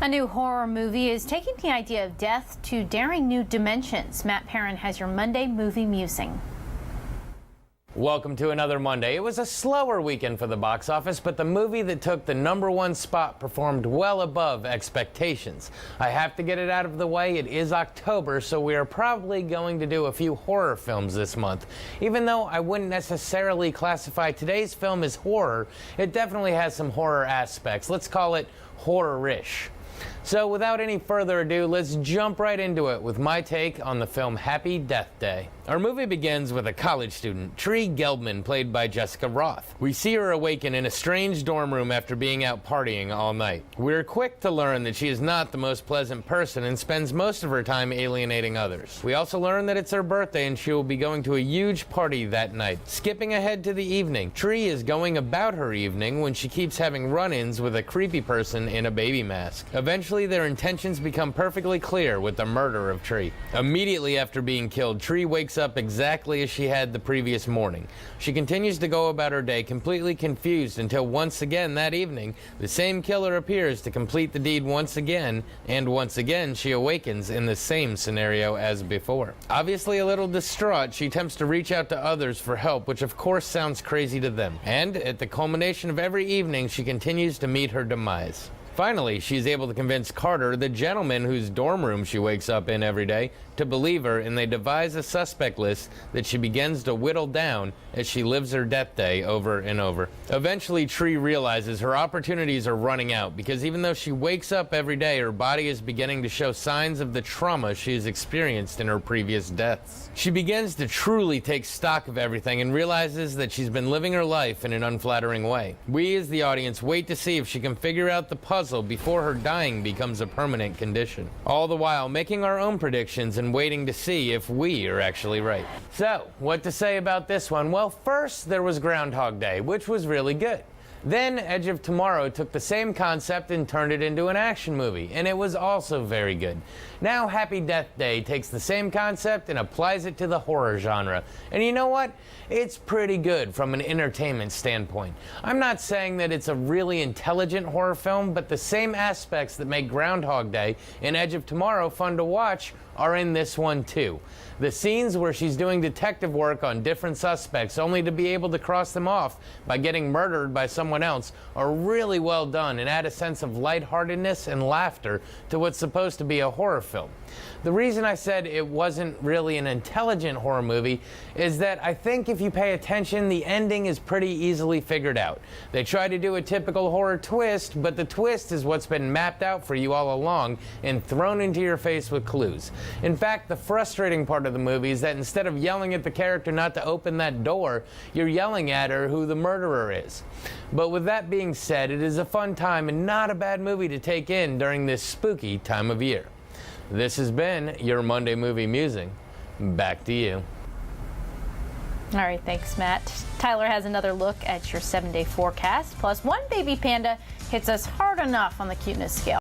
A new horror movie is taking the idea of death to daring new dimensions. Matt Perrin has your Monday movie musing. Welcome to another Monday. It was a slower weekend for the box office, but the movie that took the #1 spot performed well above expectations. I have to get it out of the way. It is October, so we are probably going to do a few horror films this month. Even though I wouldn't necessarily classify today's film as horror, it definitely has some horror aspects. Let's call it horror-ish. So without any further ado, let's jump right into it with my take on the film Happy Death Day. Our movie begins with a college student, Tree Gelbman, played by Jessica Rothe. We see her awaken in a strange dorm room after being out partying all night. We're quick to learn that she is not the most pleasant person and spends most of her time alienating others. We also learn that it's her birthday and she will be going to a huge party that night. Skipping ahead to the evening, Tree is going about her evening when she keeps having run-ins with a creepy person in a baby mask. Eventually, their intentions become perfectly clear with the murder of Tree. Immediately after being killed, Tree wakes up exactly as she had the previous morning. She continues to go about her day completely confused until once again that evening, the same killer appears to complete the deed once again, and once again she awakens in the same scenario as before. Obviously a little distraught, she attempts to reach out to others for help, which of course sounds crazy to them. And at the culmination of every evening, she continues to meet her demise. Finally, she's able to convince Carter, the gentleman whose dorm room she wakes up in every day, to believe her, and they devise a suspect list that she begins to whittle down as she lives her death day over and over. Eventually, Tree realizes her opportunities are running out because even though she wakes up every day, her body is beginning to show signs of the trauma she has experienced in her previous deaths. She begins to truly take stock of everything and realizes that she's been living her life in an unflattering way. We as the audience wait to see if she can figure out the puzzle before her dying becomes a permanent condition. All the while making our own predictions and waiting to see if we are actually right. So, what to say about this one? Well, first there was Groundhog Day, which was really good. Then Edge of Tomorrow took the same concept and turned it into an action movie, and it was also very good. Now Happy Death Day takes the same concept and applies it to the horror genre. And you know what? It's pretty good from an entertainment standpoint. I'm not saying that it's a really intelligent horror film, but the same aspects that make Groundhog Day and Edge of Tomorrow fun to watch are in this one too. The scenes where she's doing detective work on different suspects only to be able to cross them off by getting murdered by someone else are really well done and add a sense of lightheartedness and laughter to what's supposed to be a horror film. The reason I said it wasn't really an intelligent horror movie is that I think if you pay attention, the ending is pretty easily figured out. They try to do a typical horror twist, but the twist is what's been mapped out for you all along and thrown into your face with clues. In fact, the frustrating part of the movie is that instead of yelling at the character not to open that door, you're yelling at her who the murderer is. But with that being said, it is a fun time and not a bad movie to take in during this spooky time of year. This has been your Monday Movie Musing. Back to you. All right, thanks, Matt. Tyler has another look at your 7-day forecast. Plus, one baby panda hits us hard enough on the cuteness scale.